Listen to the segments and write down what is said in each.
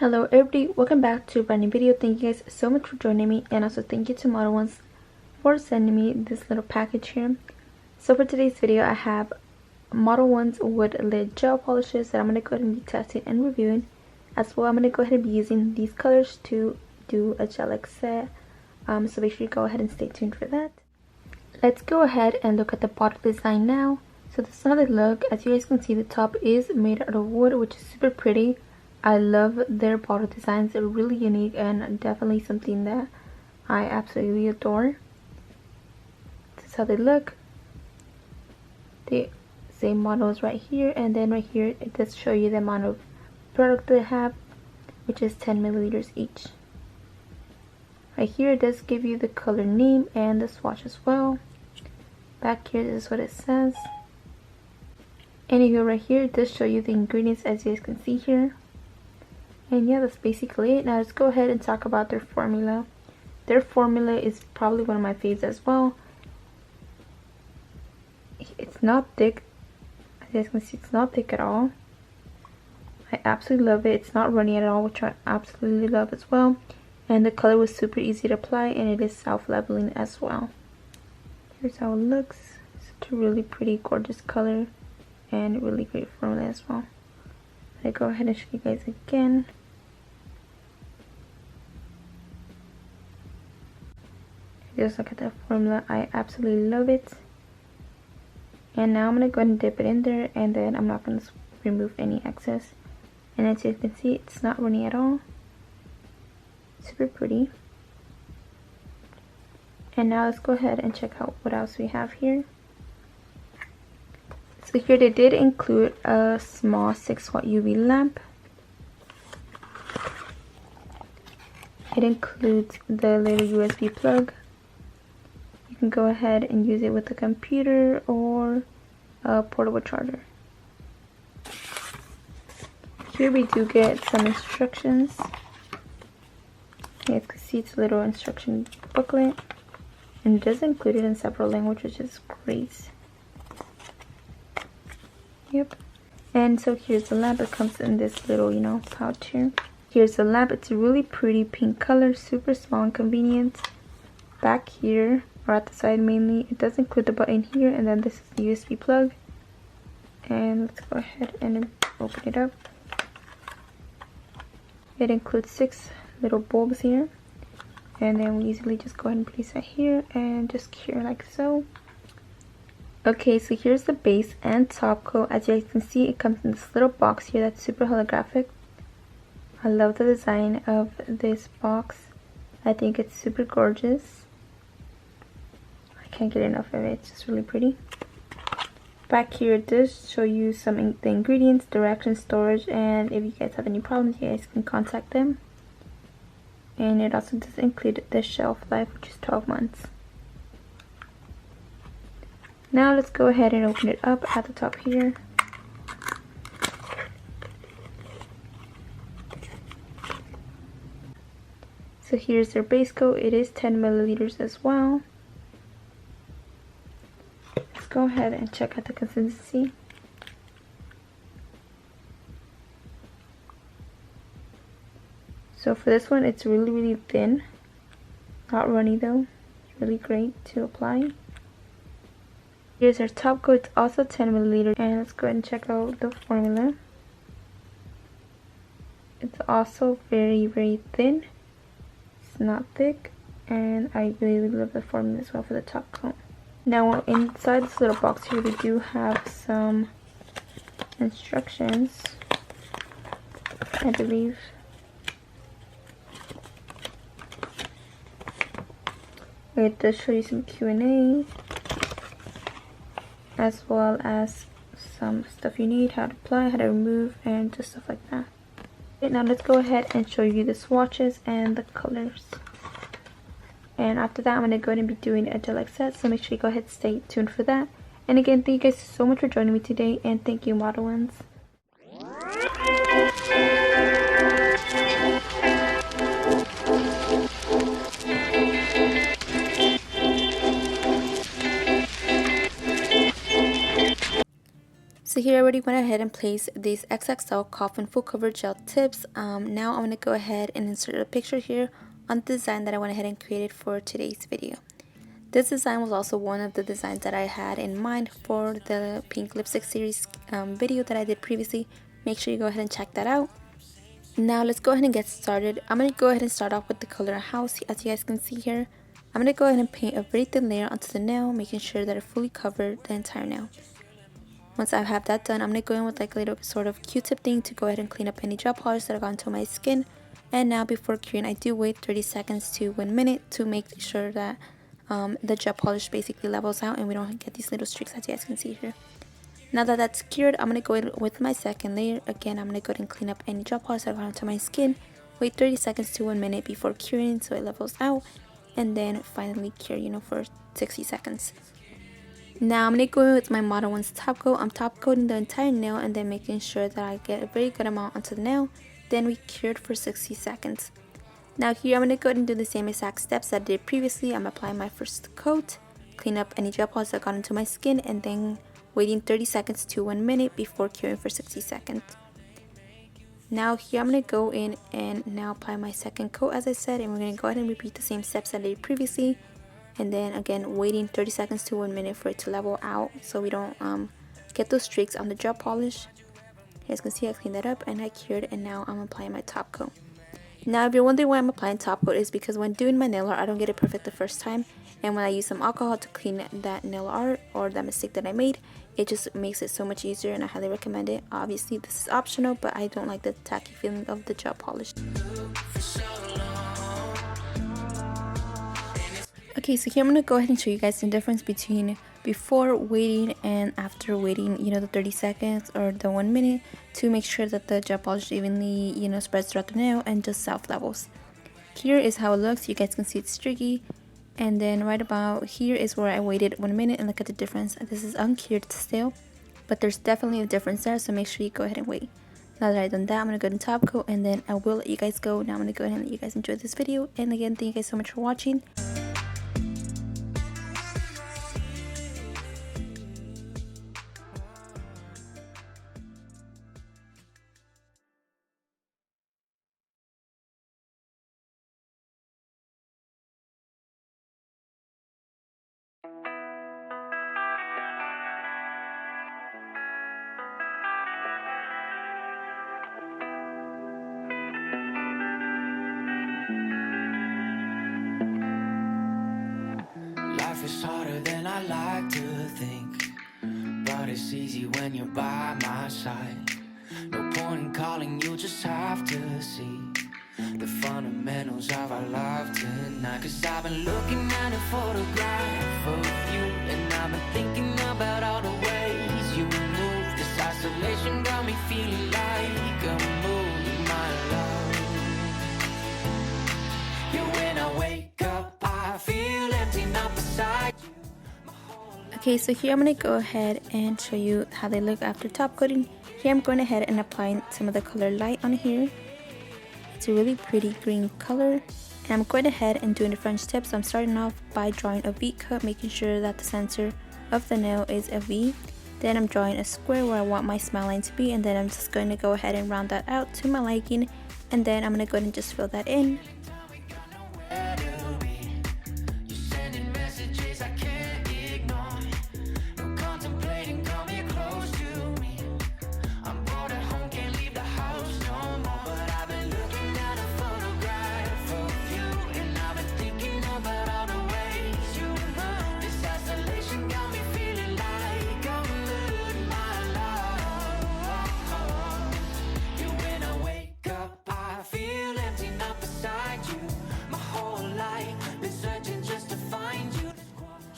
Hello everybody, welcome back to a brand new video. Thank you guys so much for joining me, and also thank you to Modelones for sending me this little package here. So for today's video, I have Modelones wood lid gel polishes that I'm going to go ahead and be testing and reviewing. As well, I'm going to go ahead and be using these colors to do a gel set. So make sure you go ahead and stay tuned for that. Let's go ahead and look at the bottle design now. So this is how they look. As you guys can see, the top is made out of wood, which is super pretty. I love their bottle designs. They're really unique and definitely something that I absolutely adore. This is how they look. The same models right here, and then right here it does show you the amount of product they have, which is 10 milliliters each. Right here it does give you the color name and the swatch as well. Back here, this is what it says. And here right here it does show you the ingredients, as you guys can see here. And yeah, that's basically it. Now let's go ahead and talk about their formula. Their formula is probably one of my faves as well. It's not thick. As you guys can see, it's not thick at all. I absolutely love it. It's not runny at all, which I absolutely love as well. And the color was super easy to apply, and it is self-leveling as well. Here's how it looks. Such a really pretty, gorgeous color, and really great formula as well. I'll go ahead and show you guys again. Just look at that formula. I absolutely love it. And now I'm going to go ahead and dip it in there, and then I'm not going to remove any excess. And as you can see, it's not runny at all. Super pretty. And now let's go ahead and check out what else we have here. So here they did include a small 6-watt UV lamp. It includes the little USB plug. You can go ahead and use it with a computer or a portable charger. Here we do get some instructions. You can see it's a little instruction booklet, and it does include it in several languages, which is great. Yep. And so here's the lamp. It comes in this little, pouch here. Here's the lamp. It's a really pretty pink color, super small and convenient. Back here, or at the side mainly, it does include the button here, and then this is the USB plug. And let's go ahead and open it up. It includes 6 little bulbs here, and then we easily just go ahead and place that here and just cure like so. Okay, so here's the base and top coat. As you guys can see, it comes in this little box here that's super holographic. I love the design of this box. I think it's super gorgeous. I can't get enough of it. It's just really pretty. Back here it does show you the ingredients, directions, storage, and if you guys have any problems, you guys can contact them. And it also does include the shelf life, which is 12 months. Now let's go ahead and open it up at the top here. So here's their base coat. It is 10 milliliters as well. Let's go ahead and check out the consistency. So for this one, it's really thin. Not runny though. It's really great to apply. Here's our top coat. It's also 10 milliliters. And let's go ahead and check out the formula. It's also very thin. It's not thick. And I really love the formula as well for the top coat. Now inside this little box here, we do have some instructions, I believe. It does show you some Q&A, as well as some stuff you need, how to apply, how to remove, and just stuff like that. Okay, now let's go ahead and show you the swatches and the colors. And after that, I'm going to go ahead and be doing a gel set, so make sure you go ahead and stay tuned for that. And again, thank you guys so much for joining me today, and thank you, Modelones. So so here I already went ahead and placed these Xxl Coffin full coverage gel tips. Now I'm going to go ahead and insert a picture here on the design that I went ahead and created for today's video. This design was also one of the designs that I had in mind for the pink lipstick series video that I did previously. Make sure you go ahead and check that out. Now let's go ahead and get started. I'm going to go ahead and start off with the color House. As you guys can see here, I'm going to go ahead and paint a very thin layer onto the nail, making sure that it fully covered the entire nail. Once I have that done, I'm going to go in with like a little sort of Q-tip thing to go ahead and clean up any gel polish that got onto my skin. And now before curing, I do wait 30 seconds to 1 minute to make sure that the gel polish basically levels out and we don't get these little streaks as you guys can see here. Now that that's cured, I'm going to go in with my second layer. Again, I'm going to go ahead and clean up any gel polish that got onto my skin. Wait 30 seconds to 1 minute before curing so it levels out. And then finally cure, for 60 seconds. Now I'm going to go in with my Modelones top coat. I'm top coating the entire nail and then making sure that I get a very good amount onto the nail. Then we cured for 60 seconds. Now here I'm going to go ahead and do the same exact steps that I did previously. I'm applying my first coat, clean up any gel polish that got into my skin, and then waiting 30 seconds to 1 minute before curing for 60 seconds. Now here I'm going to go in and now apply my second coat as I said, and we're going to go ahead and repeat the same steps that I did previously. And then again waiting 30 seconds to 1 minute for it to level out so we don't get those streaks on the gel polish. As you can see, I cleaned that up and I cured, and now I'm applying my top coat. Now if you're wondering why I'm applying top coat, is because when doing my nail art I don't get it perfect the first time, and when I use some alcohol to clean that nail art or that mistake that I made, it just makes it so much easier and I highly recommend it. Obviously this is optional, but I don't like the tacky feeling of the gel polish. Okay, so here I'm going to go ahead and show you guys the difference between before waiting and after waiting, the 30 seconds or the 1 minute, to make sure that the gel polish evenly, spreads throughout the nail and just self-levels. Here is how it looks. You guys can see it's streaky. And then right about here is where I waited 1 minute, and look at the difference. This is uncured still, but there's definitely a difference there, so make sure you go ahead and wait. Now that I've done that, I'm going to go ahead and top coat, and then I will let you guys go. Now I'm going to go ahead and let you guys enjoy this video. And again, thank you guys so much for watching. Life is harder than I like to think, but it's easy when you're by my side. No point in calling, you just have to see the fundamentals of our love tonight. Cause I've been looking at a photograph of you, and I've been thinking about all the ways you move. This isolation got me feeling like a moon, my love. Yeah, when I wake up I feel empty, not beside you. Okay, so here I'm going to go ahead and show you how they look after top coating. Here I'm going ahead and applying some of the color light on here. It's a really pretty green color. And I'm going ahead and doing the French tip. So I'm starting off by drawing a V cut, making sure that the center of the nail is a V. Then I'm drawing a square where I want my smile line to be, and then I'm just going to go ahead and round that out to my liking. And then I'm going to go ahead and just fill that in.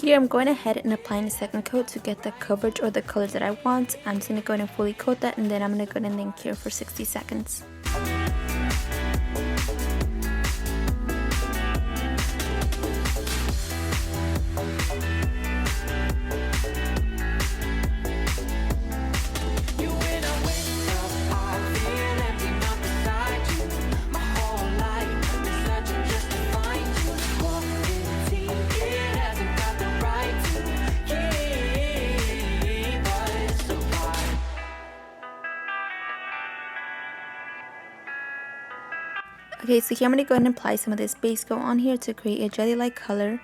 Here I'm going ahead and applying a second coat to get the coverage or the color that I want. I'm just going to go ahead and fully coat that, and then I'm going to go ahead and then cure for 60 seconds. Okay, so here I'm going to go ahead and apply some of this base coat on here to create a jelly-like color.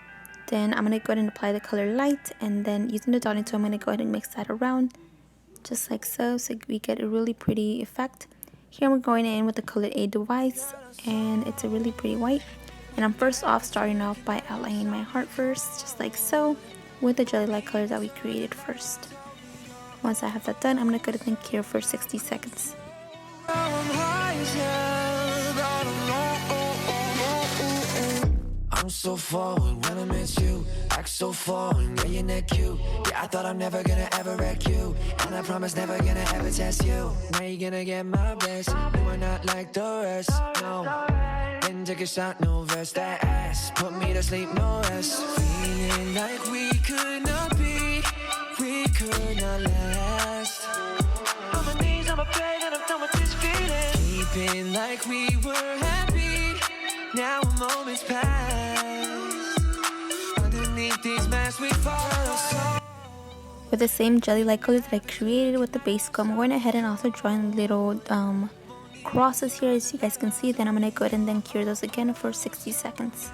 Then I'm going to go ahead and apply the color light, and then using the dotting tool I'm going to go ahead and mix that around just like so we get a really pretty effect. Here I'm going in with the color 𝚬𝚻𝚗𝚍, and it's a really pretty white. And I'm starting off by outlining my heart first, just like so, with the jelly-like color that we created first. Once I have that done, I'm going to go ahead and cure for 60 seconds. I'm so forward when I miss you. Act so foreign, yeah, you're not cute. Yeah, I thought I'm never gonna ever wreck you, and I promise never gonna ever test you. Now you're gonna get my best. You are not like the rest, no. Then take a shot, no verse. That ass put me to sleep, no rest. Feeling like we could not be, we could not last. On my knees, on my bed, and I'm done with this feeling. Keeping like we were happy. Now a moment's past. Underneath these masks we fall. With the same jelly-like color that I created with the base coat, I'm going ahead and also drawing little crosses here, as you guys can see. Then I'm going to go ahead and then cure those again for 60 seconds.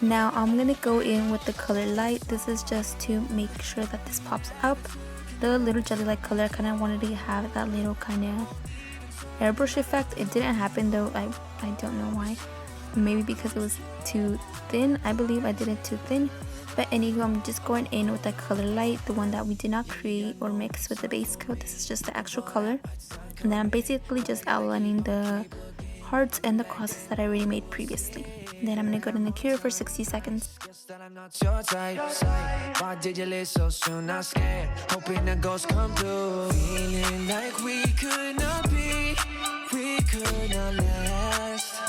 Now I'm going to go in with the color light. This is just to make sure that this pops up. The little jelly-like color, kind of wanted to have that little kind of airbrush effect. It didn't happen though. I don't know why. Maybe because it was too thin. I believe I did it too thin. But anywho, I'm just going in with the color light, the one that we did not create or mix with the base coat. This is just the actual color. And then I'm basically just outlining the hearts and the crosses that I already made previously. And then I'm going to go ahead and cure for 60 seconds. Why did you leave so soon? I'm scared, hoping the ghosts come through. Feeling like we could not be, we could not last.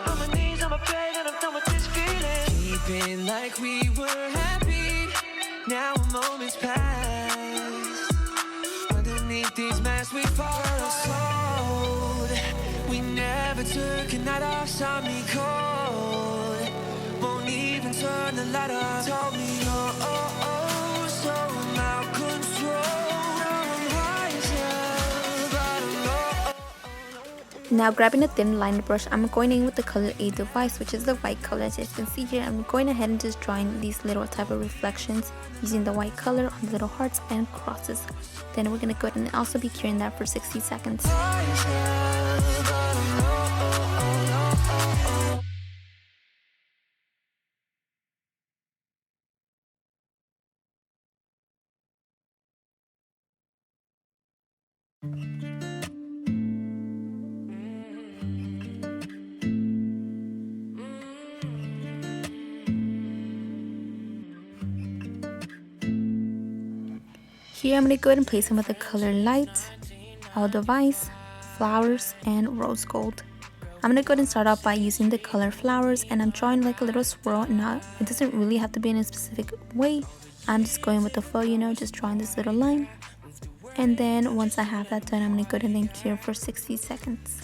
On my knees, on my bed, and I'm done with this feeling. Keeping like we were happy. Now a moment's past. Underneath these masks we fall cold. We never took a night off, saw me cold. Won't even turn the light up. Told me oh, so I'm out control. Now grabbing a thin liner brush, I'm going in with the color 𝚬𝚻𝚗𝚍, which is the white color. As you can see here, I'm going ahead and just drawing these little type of reflections using the white color on the little hearts and crosses. Then we're going to go ahead and also be curing that for 60 seconds. Here I'm going to go ahead and place some of the color lights, 𝚬𝚻𝚗𝚍, flowers, and rose gold. I'm going to go ahead and start off by using the color flowers, and I'm drawing like a little swirl. It doesn't really have to be in a specific way. I'm just going with the flow, you know, just drawing this little line. And then once I have that done, I'm going to go ahead and then cure for 60 seconds.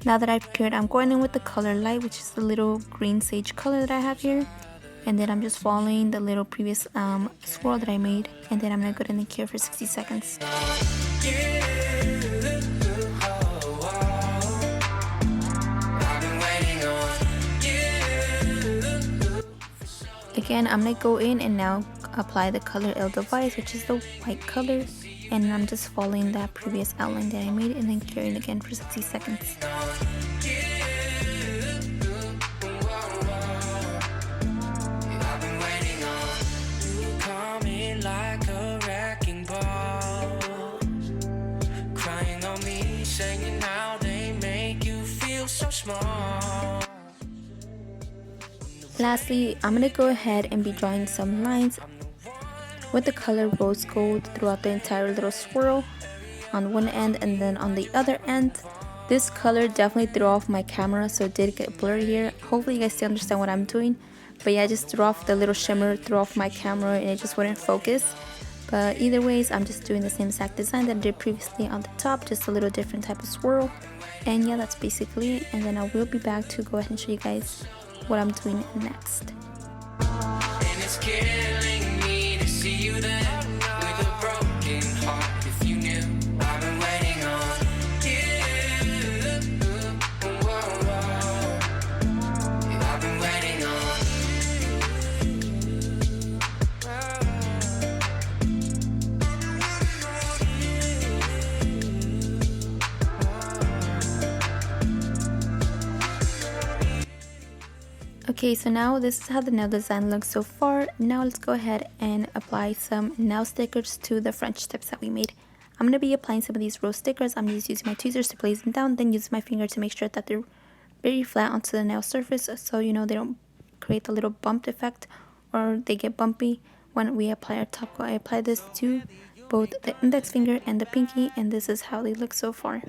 Now that I've cured, I'm going in with the color light, which is the little green sage color that I have here. And then I'm just following the little previous swirl that I made, and then I'm going to go ahead and cure for 60 seconds. Again, I'm going to go in and now apply the color 𝚬𝚻𝚗𝚍, which is the white color, and I'm just following that previous outline that I made and then curing again for 60 seconds. Lastly, I'm going to go ahead and be drawing some lines with the color rose gold throughout the entire little swirl on one end, and then on the other end. This color definitely threw off my camera, so it did get blurry here. Hopefully you guys still understand what I'm doing. But yeah, I just threw off the little shimmer, threw off my camera, and it just wouldn't focus. But either ways, I'm just doing the same exact design that I did previously on the top, just a little different type of swirl. And yeah, that's basically it. And then I will be back to go ahead and show you guys what I'm doing next. And it's killing me to see you there with a broken heart. If you knew, I've been waiting Okay, so now this is how the nail design looks so far. Now let's go ahead and apply some nail stickers to the French tips that we made. I'm going to be applying some of these rose stickers. I'm just using my tweezers to place them down, then use my finger to make sure that they're very flat onto the nail surface, so you know they don't create a little bumped effect or they get bumpy when we apply our top coat. I apply this to both the index finger and the pinky, and this is how they look so far.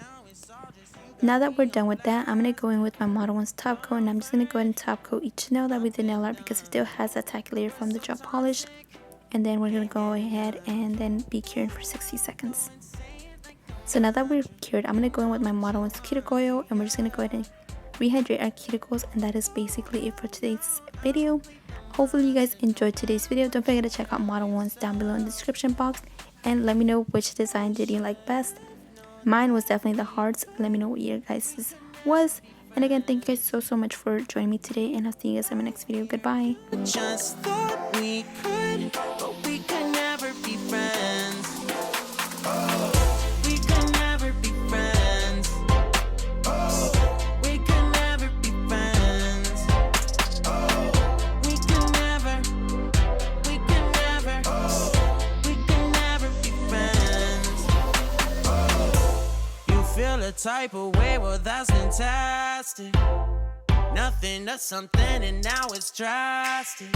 Now that we're done with that, I'm going to go in with my Modelones top coat, and I'm just going to go ahead and top coat each nail that we did nail art because it still has that tacky layer from the gel polish. And then we're going to go ahead and then be curing for 60 seconds. So now that we're cured, I'm going to go in with my Modelones cuticle oil, and we're just going to go ahead and rehydrate our cuticles, and that is basically it for today's video. Hopefully you guys enjoyed today's video. Don't forget to check out Modelones down below in the description box, and let me know which design did you like best. Mine was definitely the hearts. Let me know what your guys' was. And again, thank you guys so much for joining me today, and I'll see you guys in my next video. Goodbye. Just thought we could, but we could never be friends. We could never be friends. We could never be friends. We could never, we could never, we could never be friends. You feel a type of way, well that's fantastic. Nothing to something and now it's drastic.